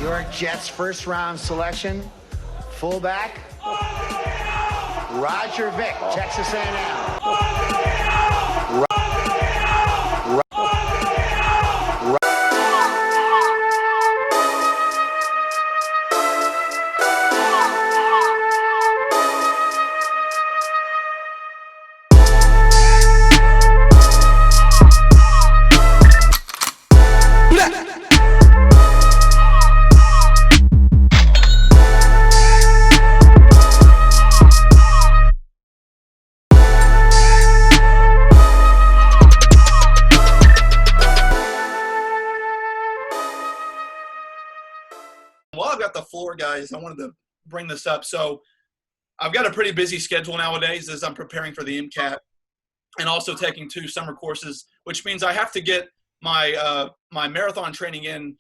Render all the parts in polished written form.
York Jets first round selection, fullback, Roger Vick, Texas A&M. Well, I've got the floor, guys. I wanted to bring this up. So I've got a pretty busy schedule nowadays as I'm preparing for the MCAT and also taking 2 summer courses, which means I have to get my my marathon training in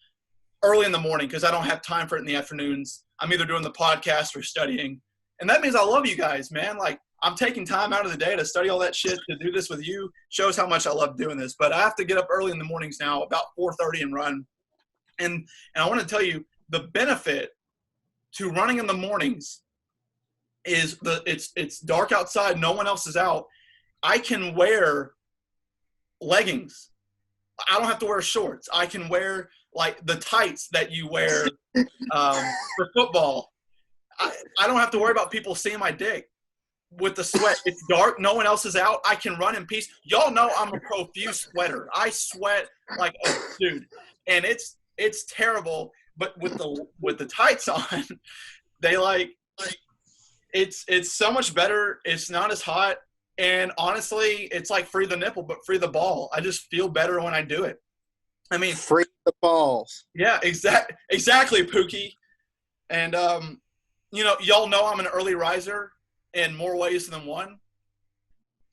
early in the morning because I don't have time for it in the afternoons. I'm either doing the podcast or studying. And that means I love you guys, man. Like, I'm taking time out of the day to study all that shit, to do this with you. Shows how much I love doing this. But I have to get up early in the mornings now, about 4:30, and run. And I want to tell you, the benefit to running in the mornings is it's dark outside, no one else is out. I can wear leggings. I don't have to wear shorts. I can wear like the tights that you wear for football. I don't have to worry about people seeing my dick with the sweat. It's dark, no one else is out. I can run in peace. Y'all know I'm a profuse sweater. I sweat like a dude, and it's terrible. But with the tights on, they it's so much better. It's not as hot, and honestly, it's like free the nipple, but free the ball. I just feel better when I do it. I mean, free the balls. Yeah, exactly, Pookie. And y'all know I'm an early riser in more ways than one.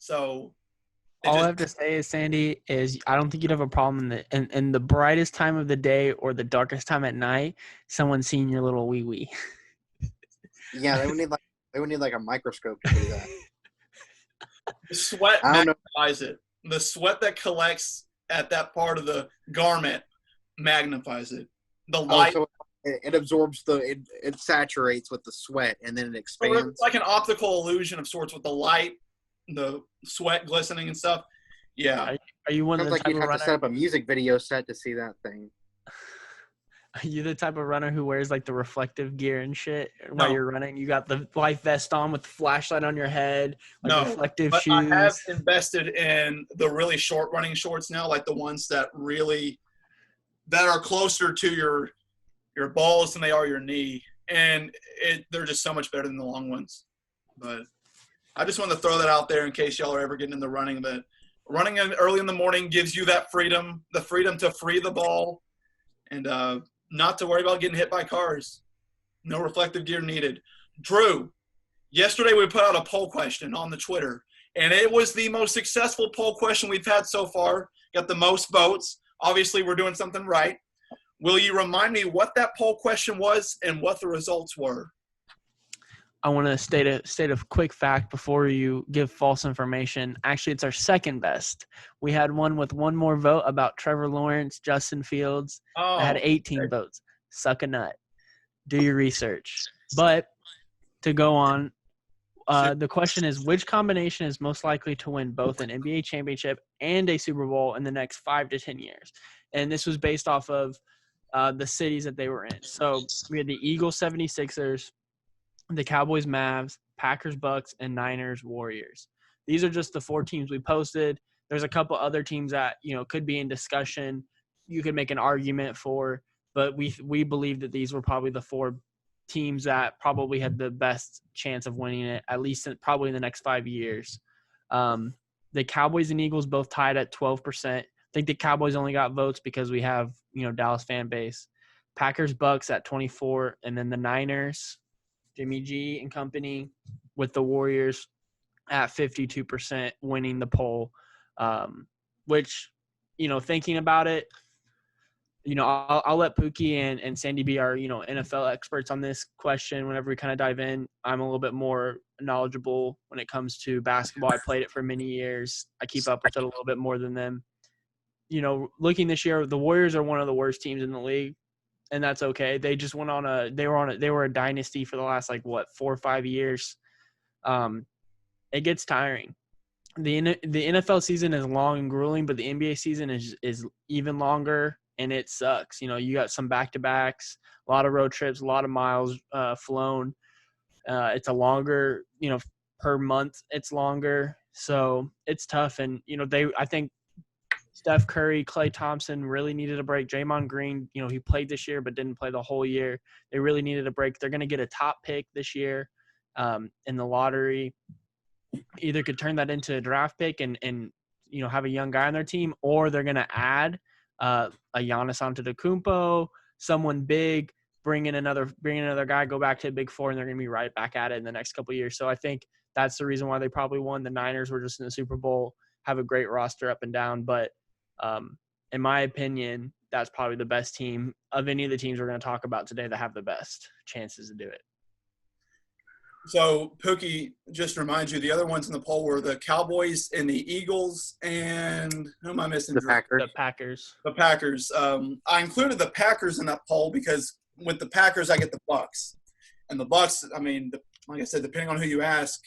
So. All I have to say is, Sandy, is I don't think you'd have a problem in the brightest time of the day or the darkest time at night, someone seeing your little wee-wee. Yeah, they would need like a microscope to do that. The sweat magnifies it. The sweat that collects at that part of the garment magnifies it. The light. So it absorbs it saturates with the sweat, and then it expands. So it's like an optical illusion of sorts with the light, the sweat glistening and stuff. Yeah. Are you one of the like type you'd of have runner? to set up a music video set to see that thing. Are you the type of runner who wears like the reflective gear and shit while No. you're running? You got the life vest on with the flashlight on your head, like reflective but shoes. I have invested in the really short running shorts now, like the ones that are closer to your balls than they are your knee, and they're just so much better than the long ones. But I just wanted to throw that out there in case y'all are ever getting into running, that running early in the morning gives you that freedom, the freedom to free the ball and not to worry about getting hit by cars. No reflective gear needed. Drew, yesterday we put out a poll question on the Twitter, and it was the most successful poll question we've had so far. Got the most votes. Obviously, we're doing something right. Will you remind me what that poll question was and what the results were? I want to state a quick fact before you give false information. Actually, it's our second best. We had one with one more vote about Trevor Lawrence, Justin Fields. I had 18 votes. Suck a nut. Do your research. But to go on, the question is, which combination is most likely to win both an NBA championship and a Super Bowl in the next 5 to 10 years? And this was based off of the cities that they were in. So we had the Eagles, 76ers, the Cowboys, Mavs, Packers, Bucks, and Niners, Warriors. These are just the 4 teams we posted. There's a couple other teams that, could be in discussion. You could make an argument for, but we believe that these were probably the 4 teams that probably had the best chance of winning it, at least probably in the next 5 years. The Cowboys and Eagles both tied at 12%. I think the Cowboys only got votes because we have, Dallas fan base. Packers, Bucks at 24%, and then the Niners, Jimmy G and company, with the Warriors at 52% winning the poll, which, thinking about it, I'll let Pookie and Sandy be our, NFL experts on this question whenever we kind of dive in. I'm a little bit more knowledgeable when it comes to basketball. I played it for many years. I keep up with it a little bit more than them. Looking this year, the Warriors are one of the worst teams in the league. and that's okay. They just went on they were a dynasty for the last 4 or 5 years. It gets tiring. The NFL season is long and grueling, but the NBA season is even longer, and it sucks. You got some back-to-backs, a lot of road trips, a lot of miles flown. It's a longer, per month it's longer, so it's tough. And I think Steph Curry, Klay Thompson really needed a break. Draymond Green, he played this year but didn't play the whole year. They really needed a break. They're going to get a top pick this year in the lottery. Either could turn that into a draft pick and have a young guy on their team, or they're going to add a Giannis Antetokounmpo, someone big, bring in another guy, go back to a big four, and they're going to be right back at it in the next couple of years. So I think that's the reason why they probably won. The Niners were just in the Super Bowl, have a great roster up and down, but in my opinion, that's probably the best team of any of the teams we're going to talk about today that have the best chances to do it. So, Pookie, just to remind you, the other ones in the poll were the Cowboys and the Eagles, and who am I missing? The Packers. The Packers. I included the Packers in that poll because with the Packers, I get the Bucks. And the Bucks, I mean, like I said, depending on who you ask,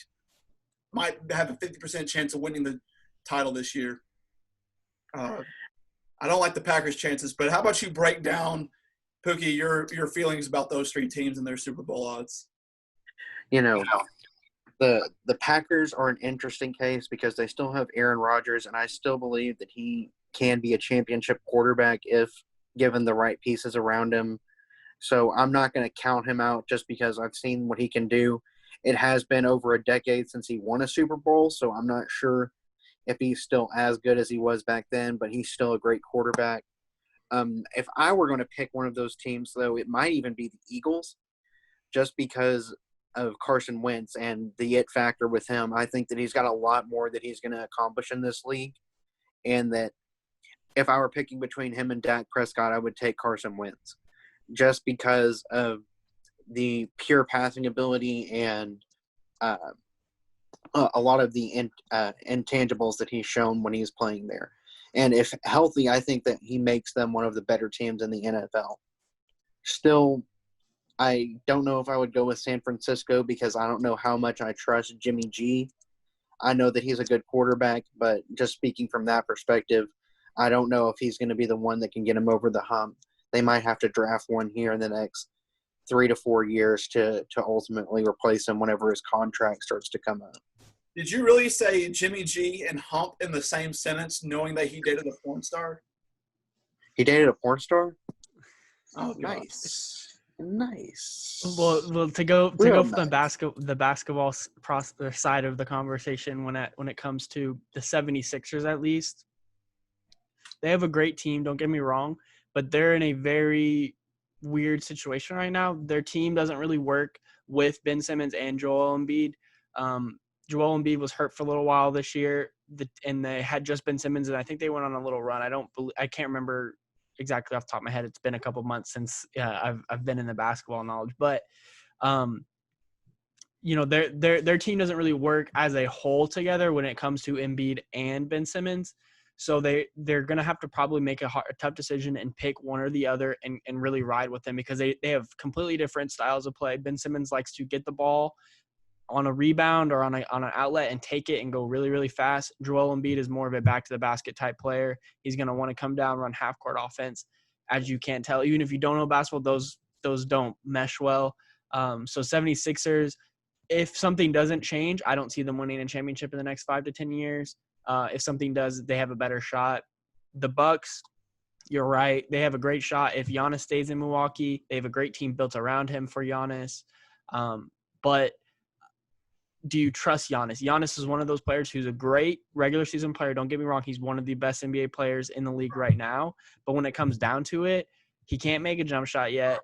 might have a 50% chance of winning the title this year. I don't like the Packers' chances, but how about you break down, Pookie, your feelings about those three teams and their Super Bowl odds? The Packers are an interesting case because they still have Aaron Rodgers, and I still believe that he can be a championship quarterback if given the right pieces around him. So I'm not going to count him out just because I've seen what he can do. It has been over a decade since he won a Super Bowl, so I'm not sure if he's still as good as he was back then, but he's still a great quarterback. If I were going to pick one of those teams, though, it might even be the Eagles, just because of Carson Wentz and the it factor with him. I think that he's got a lot more that he's going to accomplish in this league, and that if I were picking between him and Dak Prescott, I would take Carson Wentz just because of the pure passing ability and a lot of the intangibles that he's shown when he's playing there. And if healthy, I think that he makes them one of the better teams in the NFL. Still, I don't know if I would go with San Francisco because I don't know how much I trust Jimmy G. I know that he's a good quarterback, but just speaking from that perspective, I don't know if he's going to be the one that can get him over the hump. They might have to draft one here in the next 3 to 4 years to ultimately replace him whenever his contract starts to come up. Did you really say Jimmy G and hump in the same sentence, knowing that he dated a porn star? He dated a porn star? Oh, nice. Nice. Well, to go from the basketball side of the conversation, when it comes to the 76ers, at least, they have a great team. Don't get me wrong, but they're in a very weird situation right now. Their team doesn't really work with Ben Simmons and Joel Embiid. Joel Embiid was hurt for a little while this year, and they had just Ben Simmons, and I think they went on a little run. I can't remember exactly off the top of my head. It's been a couple months since I've been in the basketball knowledge, but their team doesn't really work as a whole together when it comes to Embiid and Ben Simmons. So they're going to have to probably make a tough decision and pick one or the other and really ride with them because they have completely different styles of play. Ben Simmons likes to get the ball on a rebound or on an outlet and take it and go really, really fast. Joel Embiid is more of a back-to-the-basket type player. He's going to want to come down, run half-court offense. As you can't tell, even if you don't know basketball, those don't mesh well. So 76ers, if something doesn't change, I don't see them winning a championship in the next 5 to 10 years. If something does, they have a better shot. The Bucks, you're right. They have a great shot. If Giannis stays in Milwaukee, they have a great team built around him for Giannis. But do you trust Giannis? Giannis is one of those players who's a great regular season player. Don't get me wrong. He's one of the best NBA players in the league right now. But when it comes down to it, he can't make a jump shot yet.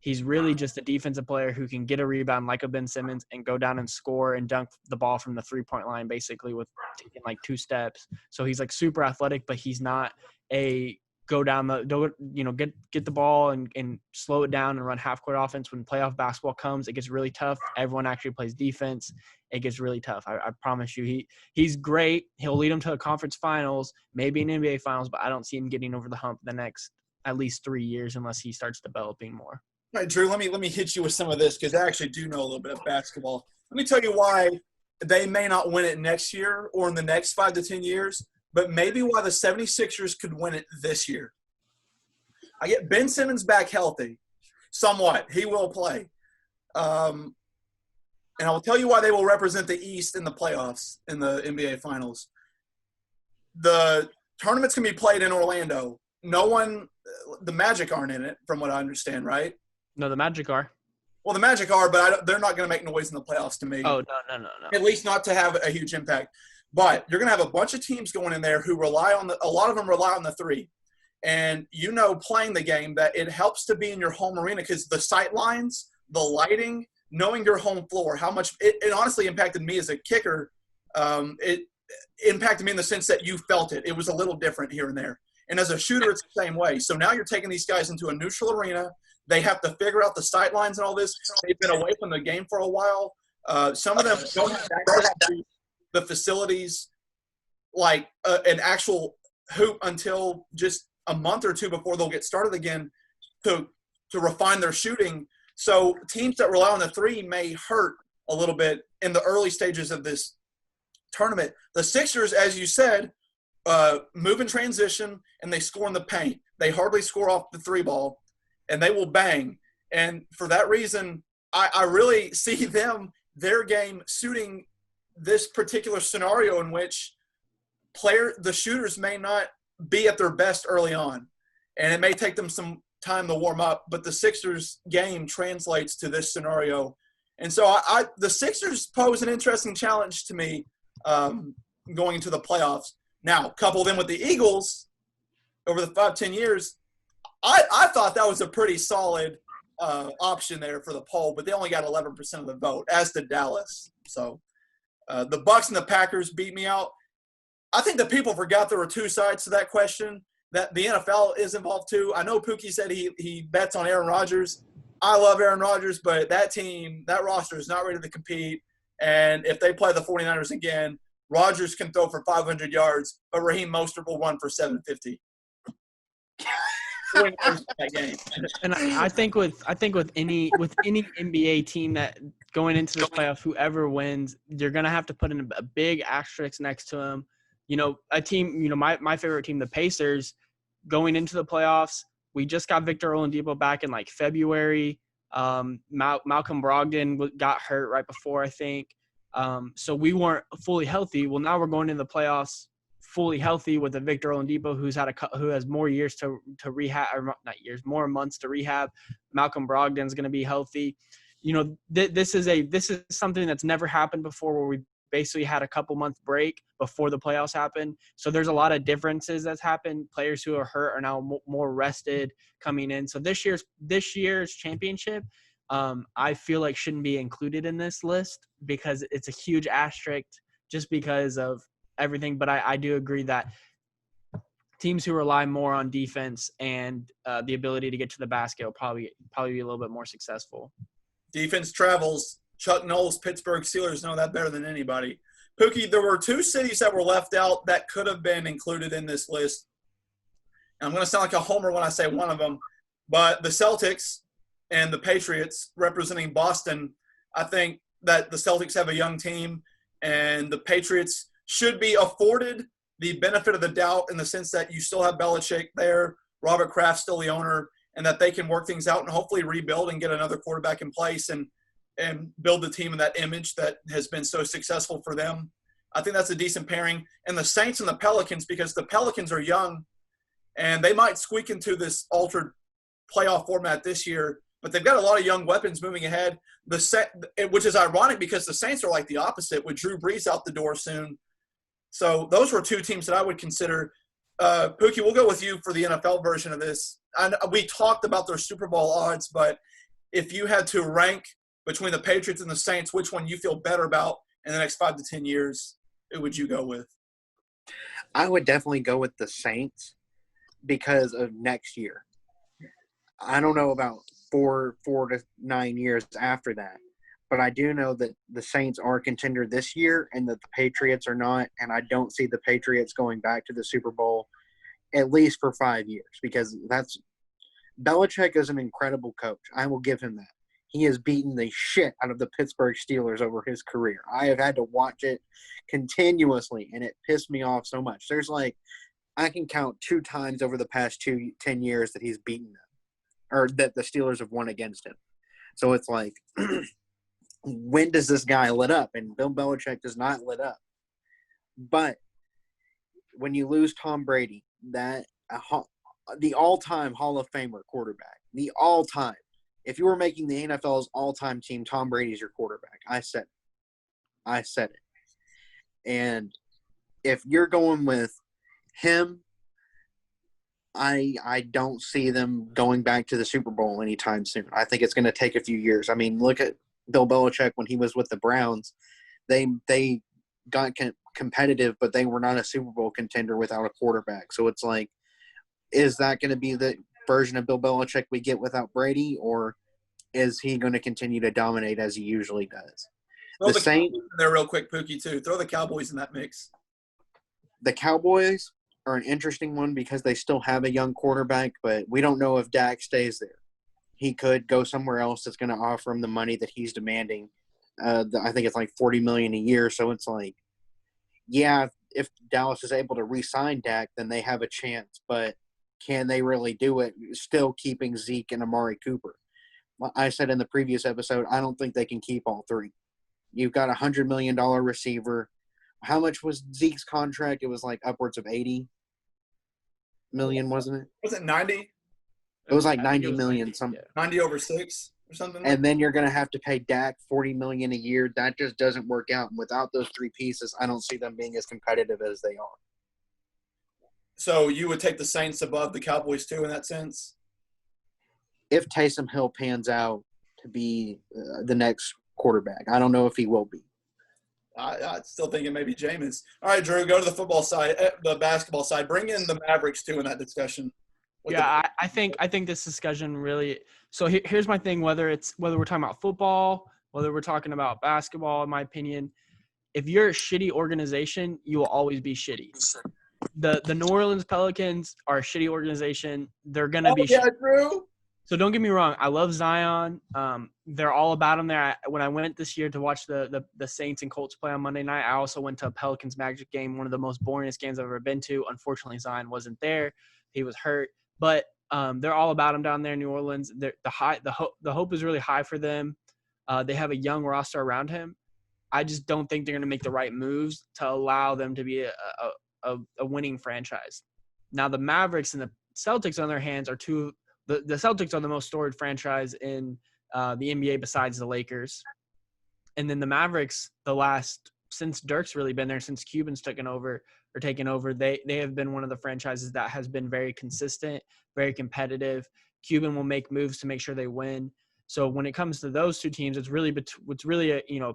He's really just a defensive player who can get a rebound like a Ben Simmons and go down and score and dunk the ball from the three-point line basically with taking 2 steps. So he's super athletic, but he's not a go down get the ball and slow it down and run half-court offense. When playoff basketball comes, it gets really tough. Everyone actually plays defense. It gets really tough. I promise you. He's great. He'll lead them to a conference finals, maybe an NBA finals, but I don't see him getting over the hump at least 3 years unless he starts developing more. All right, Drew, let me hit you with some of this because I actually do know a little bit of basketball. Let me tell you why they may not win it next year or in the next 5 to 10 years, but maybe why the 76ers could win it this year. I get Ben Simmons back healthy, somewhat. He will play. And I will tell you why they will represent the East in the playoffs in the NBA Finals. The tournament's going to be played in Orlando. The Magic aren't in it, from what I understand, right? No, the Magic are. Well, the Magic are, but they're not going to make noise in the playoffs to me. Oh, no. At least not to have a huge impact. But you're going to have a bunch of teams going in there who a lot of them rely on the three. And playing the game, that it helps to be in your home arena because the sight lines, the lighting, knowing your home floor, how much it honestly impacted me as a kicker. It impacted me in the sense that you felt it. It was a little different here and there. And as a shooter, it's the same way. So now you're taking these guys into a neutral arena. They have to figure out the sight lines and all this. They've been away from the game for a while. Some of them don't have access to the facilities like an actual hoop until just a month or two before they'll get started again to refine their shooting. So teams that rely on the three may hurt a little bit in the early stages of this tournament. The Sixers, as you said, move in transition and they score in the paint. They hardly score off the three ball, and they will bang. And for that reason, I really see their game suiting this particular scenario in which the shooters may not be at their best early on, and it may take them some time to warm up, but the Sixers game translates to this scenario. And so the Sixers pose an interesting challenge to me going into the playoffs. Now, couple them with the Eagles over the 5-10 years, I thought that was a pretty solid option there for the poll, but they only got 11% of the vote, as did Dallas. So the Bucks and the Packers beat me out. I think that people forgot there were two sides to that question, that the NFL is involved too. I know Pookie said he bets on Aaron Rodgers. I love Aaron Rodgers, but that roster is not ready to compete. And if they play the 49ers again, Rodgers can throw for 500 yards, but Raheem Mostert will run for 750. That game. And I think with any NBA team that going into the playoffs, whoever wins, you're gonna have to put in a big asterisk next to them. A team, my favorite team, the Pacers, going into the playoffs, we just got Victor Oladipo back in like February. Malcolm Brogdon got hurt right before, I think. So we weren't fully healthy. Well, now we're going into the playoffs fully healthy with a Victor Oladipo who has more years to rehab, or not years, more months to rehab. Malcolm Brogdon's going to be healthy. This is something that's never happened before, where we basically had a couple month break before the playoffs happened. So there's a lot of differences that's happened. Players who are hurt are now more rested coming in. So this year's championship, I feel like shouldn't be included in this list because it's a huge asterisk just because of everything. But I do agree that teams who rely more on defense and the ability to get to the basket will probably be a little bit more successful. Defense travels. Chuck Knowles, Pittsburgh Steelers know that better than anybody. Pookie, there were two cities that were left out that could have been included in this list. And I'm going to sound like a homer when I say one of them, but the Celtics and the Patriots representing Boston, I think that the Celtics have a young team and the Patriots should be afforded the benefit of the doubt in the sense that you still have Belichick there, Robert Kraft still the owner, and that they can work things out and hopefully rebuild and get another quarterback in place and build the team in that image that has been so successful for them. I think that's a decent pairing. And the Saints and the Pelicans, because the Pelicans are young and they might squeak into this altered playoff format this year, but they've got a lot of young weapons moving ahead, which is ironic because the Saints are like the opposite with Drew Brees out the door soon. So those were two teams that I would consider. Pookie, we'll go with you for the NFL version of this. We talked about their Super Bowl odds, but if you had to rank between the Patriots and the Saints, which one you feel better about in the next 5 to 10 years, who would you go with? I would definitely go with the Saints because of next year. I don't know about 4 to 9 years after that, but I do know that the Saints are a contender this year and that the Patriots are not, and I don't see the Patriots going back to the Super Bowl at least for 5 years because that's Belichick is an incredible coach. I will give him that. He has beaten the shit out of the Pittsburgh Steelers over his career. I have had to watch it continuously, and it pissed me off so much. I can count 2 times over the past 10 years that he's beaten them, or that the Steelers have won against him. So it's like, when does this guy let up? And Bill Belichick does not let up. But when you lose Tom Brady, the all-time Hall of Famer quarterback, the all-time, if you were making the NFL's all-time team, Tom Brady's your quarterback. I said it. And if you're going with him, I don't see them going back to the Super Bowl anytime soon. I think it's going to take a few years. I mean, look at Bill Belichick when he was with the Browns. They got competitive, but they were not a Super Bowl contender without a quarterback. So it's like, is that going to be the version of Bill Belichick we get without Brady, or is he going to continue to dominate as he usually does? Throw the Cowboys in there real quick, Pookie, too. Throw the Cowboys in that mix. The Cowboys are an interesting one because they still have a young quarterback, but we don't know if Dak stays there. He could go somewhere else that's going to offer him the money that he's demanding. I think it's like $40 million a year. So it's like, yeah, if Dallas is able to re-sign Dak, then they have a chance. But can they really do it still keeping Zeke and Amari Cooper? I said in the previous episode, I don't think they can keep all 3. You've got a $100 million receiver. How much was Zeke's contract? It was like upwards of $80 million, wasn't it? Was it 90? It was like $90 million. 90 over 6 or something. And then you're going to have to pay Dak $40 million a year. That just doesn't work out. And without those 3 pieces, I don't see them being as competitive as they are. So you would take the Saints above the Cowboys too in that sense? If Taysom Hill pans out to be the next quarterback. I don't know if he will be. I still think it may be Jameis. All right, Drew, go to the football side, the basketball side. Bring in the Mavericks too in that discussion. I think this discussion really. So here's my thing. Whether we're talking about football, whether we're talking about basketball, in my opinion, if you're a shitty organization, you will always be shitty. The New Orleans Pelicans are a shitty organization. They're gonna be. Yeah, Drew. So don't get me wrong. I love Zion. They're all about him there. When I went this year to watch the Saints and Colts play on Monday night, I also went to a Pelicans Magic game, one of the most boringest games I've ever been to. Unfortunately, Zion wasn't there. He was hurt. But they're all about him down there in New Orleans. The hope is really high for them. They have a young roster around him. I just don't think they're going to make the right moves to allow them to be a winning franchise. Now, the Mavericks and the Celtics, on their hands, are two – the Celtics are the most storied franchise in the NBA besides the Lakers. And then the Mavericks, since Dirk's really been there, since Cuban's taken over, they have been one of the franchises that has been very consistent, very competitive. Cuban will make moves to make sure they win. So when it comes to those two teams, it's really a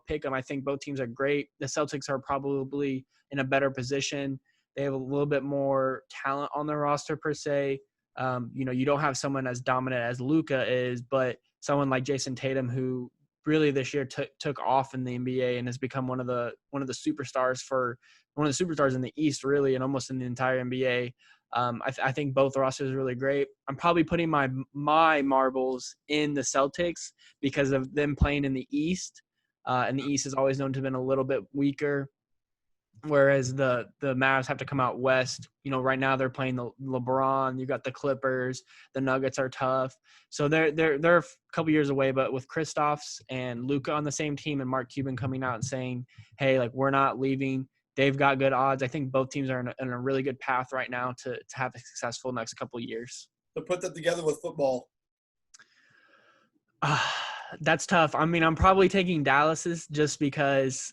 pick 'em. I think both teams are great. The Celtics are probably in a better position. They have a little bit more talent on their roster per se. You don't have someone as dominant as Luka is, but someone like Jason Tatum, who really this year took off in the NBA and has become one of the superstars in the East, really, and almost in the entire NBA. I think both rosters are really great. I'm probably putting my marbles in the Celtics because of them playing in the East, and the East is always known to have been a little bit weaker. Whereas the Mavs have to come out west. Right now they're playing the LeBron. You got the Clippers. The Nuggets are tough. So they're a couple years away. But with Kristaps and Luka on the same team and Mark Cuban coming out and saying, "Hey, we're not leaving," they've got good odds. I think both teams are in a really good path right now to have a successful next couple of years. To put that together with football. That's tough. I mean, I'm probably taking Dallas's just because.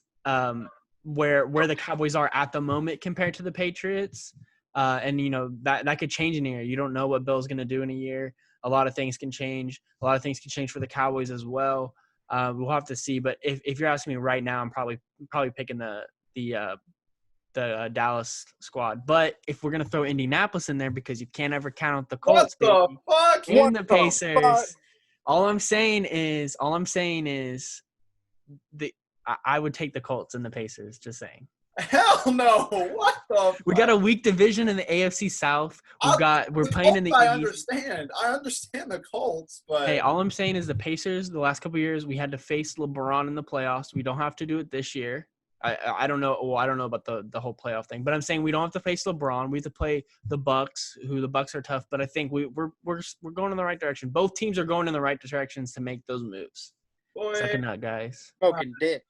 Where the Cowboys are at the moment compared to the Patriots. And that could change in a year. You don't know what Bill's going to do in a year. A lot of things can change. A lot of things can change for the Cowboys as well. We'll have to see. But if you're asking me right now, I'm probably picking the Dallas squad. But if we're going to throw Indianapolis in there, because you can't ever count out the Colts and the Pacers, all I'm saying is I would take the Colts and the Pacers, just saying. Hell no. What the We got a weak division in the AFC South. We're playing in the I East. I understand the Colts, but Hey, all I'm saying is the Pacers, the last couple of years, we had to face LeBron in the playoffs. We don't have to do it this year. I don't know. Well, I don't know about the whole playoff thing, but I'm saying we don't have to face LeBron. We have to play the Bucks, who the Bucks are tough. But I think we're going in the right direction. Both teams are going in the right directions to make those moves. boy, Suck it up, guys. Smoking dick.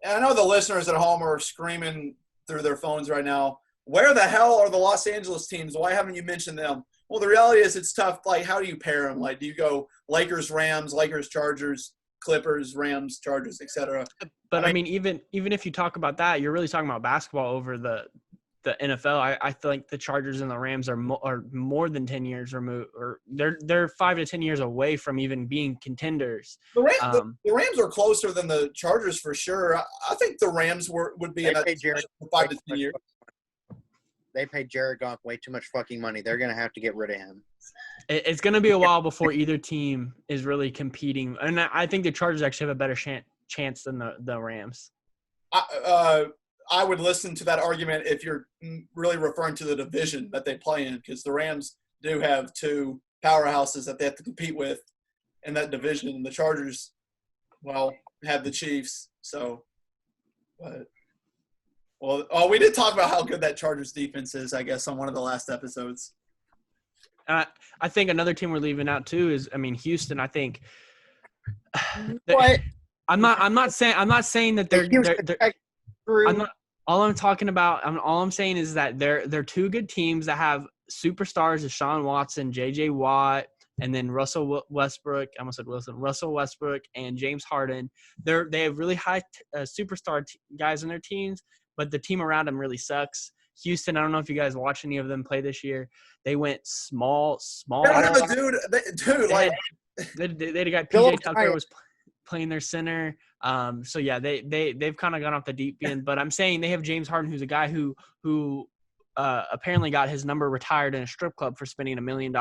I know the listeners at home are screaming through their phones right now. Where the hell are the Los Angeles teams? Why haven't you mentioned them? Well, the reality is it's tough. Like, how do you pair them? Like, do you go Lakers, Rams, Lakers, Chargers, Clippers, Rams, Chargers, etc.? But I mean, even if you talk about that, you're really talking about basketball over the NFL. I think the Chargers and the Rams are more than 10 years removed, or they're 5 to 10 years away from even being contenders. The Rams are closer than the Chargers for sure. I think the Rams would be in that for 5 to 10 years. They paid Jared Goff way too much fucking money. They're going to have to get rid of him. It's going to be a while before either team is really competing. And I think the Chargers actually have a better chance than the Rams. I would listen to that argument if you're really referring to the division that they play in, because the Rams do have two powerhouses that they have to compete with in that division. And the Chargers, well, have the Chiefs. So, we did talk about how good that Chargers defense is, I guess, on one of the last episodes. I think another team we're leaving out too is, Houston. I think. What? I'm not saying that they're. All I'm saying is that they're two good teams that have superstars: Deshaun Watson, J.J. Watt, and then Russell Westbrook. I almost said Wilson. Russell Westbrook and James Harden. They have really high superstar guys on their teams, but the team around them really sucks. Houston, I don't know if you guys watched any of them play this year. They went small. They don't have a dude. They got PJ Tucker was playing their center. So yeah, they've kind of gone off the deep end. But I'm saying they have James Harden, who's a guy who apparently got his number retired in a strip club for spending $1 million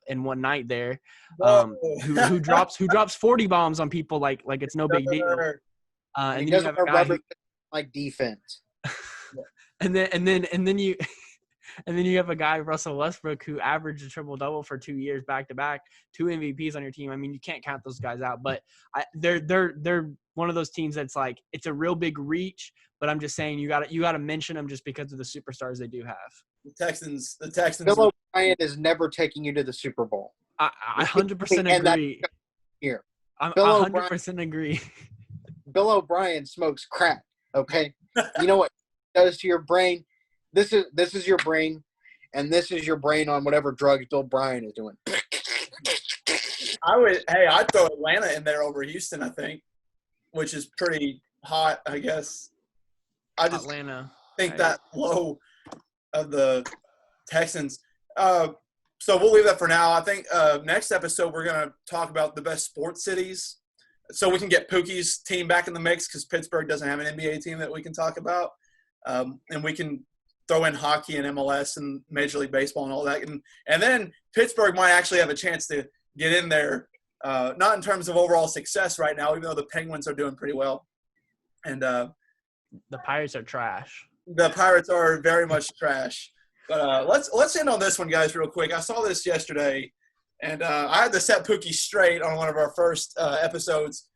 in one night there. Who drops 40 bombs on people like it's no big deal. And he then you have a guy like defense. And then you have a guy, Russell Westbrook, who averaged a triple-double for 2 years back-to-back, 2 MVPs on your team. I mean, you can't count those guys out. But they're one of those teams that's like, it's a real big reach, but I'm just saying you got to mention them just because of the superstars they do have. The Texans. Bill O'Brien is never taking you to the Super Bowl. I 100% agree. Here. I 100% agree. Bill O'Brien smokes crack, okay? You know what it does to your brain? This is your brain, and this is your brain on whatever drugs Bill O'Brien is doing. I'd throw Atlanta in there over Houston, I think, which is pretty hot, I guess. I just think that low of the Texans. So we'll leave that for now. I think next episode we're going to talk about the best sports cities, so we can get Pookie's team back in the mix, because Pittsburgh doesn't have an NBA team that we can talk about, and we can throw in hockey and MLS and Major League Baseball and all that. And then Pittsburgh might actually have a chance to get in there, not in terms of overall success right now, even though the Penguins are doing pretty well. And the Pirates are trash. The Pirates are very much trash. But let's end on this one, guys, real quick. I saw this yesterday, and I had to set Pookie straight on one of our first episodes.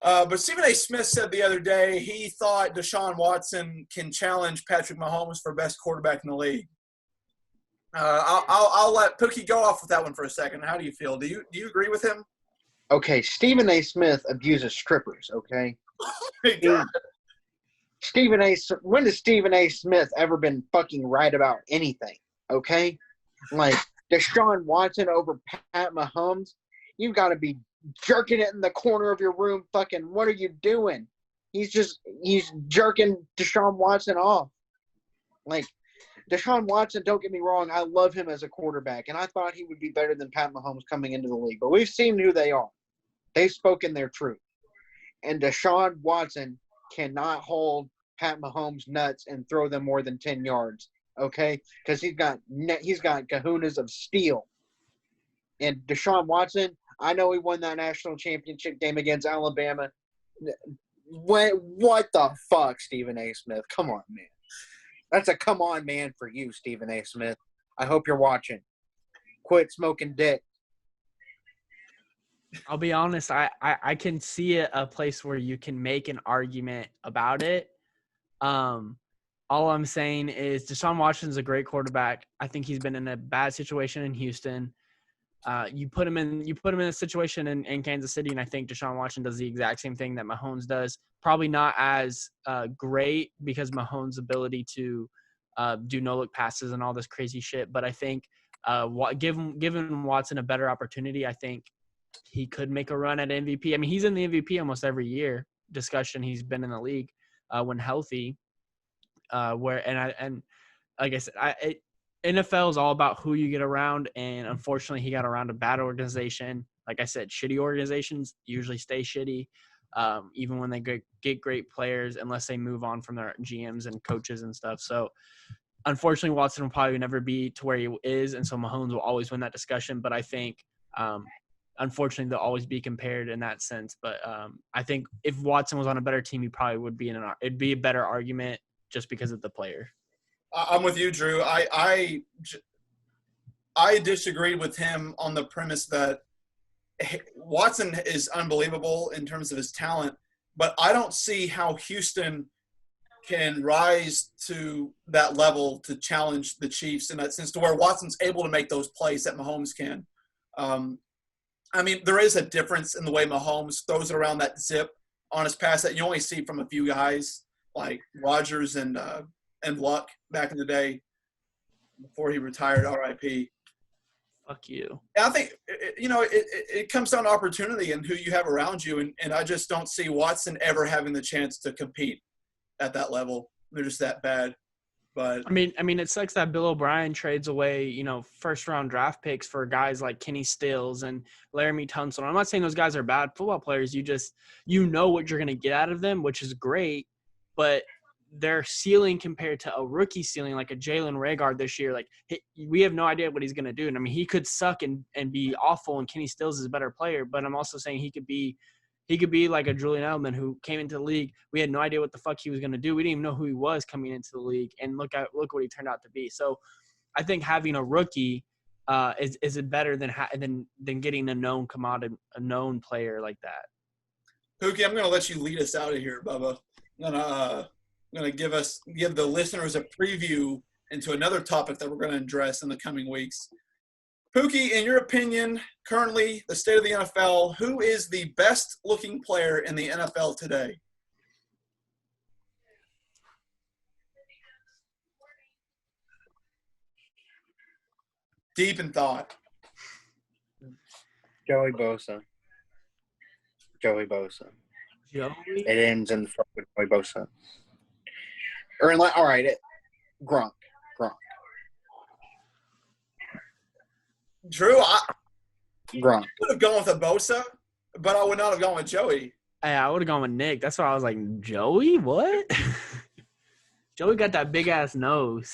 But Stephen A. Smith said the other day he thought Deshaun Watson can challenge Patrick Mahomes for best quarterback in the league. I'll let Pookie go off with that one for a second. How do you feel? Do you agree with him? Okay, Stephen A. Smith abuses strippers, okay? When has Stephen A. Smith ever been fucking right about anything, okay? Like, Deshaun Watson over Pat Mahomes, you've got to be jerking it in the corner of your room. Fucking, what are you doing? He's jerking Deshaun Watson off. Like, Deshaun Watson, don't get me wrong, I love him as a quarterback, and I thought he would be better than Pat Mahomes coming into the league. But we've seen who they are. They've spoken their truth. And Deshaun Watson cannot hold Pat Mahomes' nuts and throw them more than 10 yards, okay? Because he's got kahunas of steel. And Deshaun Watson, I know he won that national championship game against Alabama. What the fuck, Stephen A. Smith? Come on, man. That's a come on, man, for you, Stephen A. Smith. I hope you're watching. Quit smoking dick. I'll be honest. I can see a place where you can make an argument about it. All I'm saying is Deshaun Watson's a great quarterback. I think he's been in a bad situation in Houston. You put him in a situation in Kansas City, and I think Deshaun Watson does the exact same thing that Mahomes does. Probably not as great because Mahomes' ability to do no-look passes and all this crazy shit. But I think given Watson a better opportunity, I think he could make a run at MVP. I mean, he's in the MVP almost every year discussion. He's been in the league when healthy. Like I said, NFL is all about who you get around, and unfortunately, he got around a bad organization. Like I said, shitty organizations usually stay shitty, even when they get great players, unless they move on from their GMs and coaches and stuff. So, unfortunately, Watson will probably never be to where he is, and so Mahomes will always win that discussion. But I think, unfortunately, they'll always be compared in that sense. But I think if Watson was on a better team, he probably would be it'd be a better argument just because of the player. I'm with you, Drew. I disagreed with him on the premise that Watson is unbelievable in terms of his talent, but I don't see how Houston can rise to that level to challenge the Chiefs in that sense, to where Watson's able to make those plays that Mahomes can. I mean, there is a difference in the way Mahomes throws it around that zip on his pass that you only see from a few guys like Rodgers and Luck back in the day before he retired, RIP. Fuck you. I think, it comes down to opportunity and who you have around you, and I just don't see Watson ever having the chance to compete at that level. They're just that bad. But I mean, it sucks that Bill O'Brien trades away, first-round draft picks for guys like Kenny Stills and Laramie Tunsil. I'm not saying those guys are bad football players. You know what you're going to get out of them, which is great, but their ceiling compared to a rookie ceiling like a Jalen Rager this year, we have no idea what he's going to do. And I mean, he could suck and be awful, and Kenny Stills is a better player, but I'm also saying he could be like a Julian Edelman who came into the league. We had no idea what the fuck he was going to do. We didn't even know who he was coming into the league, and look what he turned out to be. So I think having a rookie is better than getting a known commodity, a known player like that. Pookie, I'm going to let you lead us out of here, Bubba. I'm going to give the listeners a preview into another topic that we're going to address in the coming weeks. Pookie, in your opinion, currently the state of the NFL, who is the best-looking player in the NFL today? Deep in thought. Joey Bosa. Joey? It ends in the front with Joey Bosa. All right, Gronk. Drew, Gronk. would have gone with a Bosa, but I would not have gone with Joey. Hey, I would have gone with Nick. That's why I was like, Joey? What? Joey got that big-ass nose.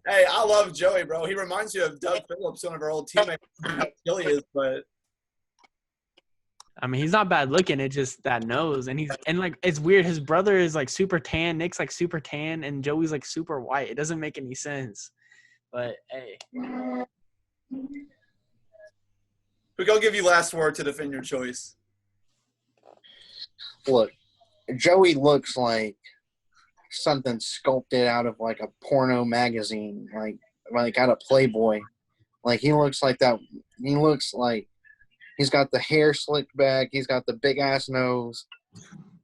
Hey, I love Joey, bro. He reminds you of Doug Phillips, one of our old teammates. How skill he is, but I mean, he's not bad looking. It's just that nose, and it's weird. His brother is like super tan. Nick's like super tan, and Joey's like super white. It doesn't make any sense. But hey, I'll give you last word to defend your choice. Look, Joey looks like something sculpted out of like a porno magazine, like out of Playboy. Like he looks like that. He looks like he's got the hair slicked back. He's got the big ass nose.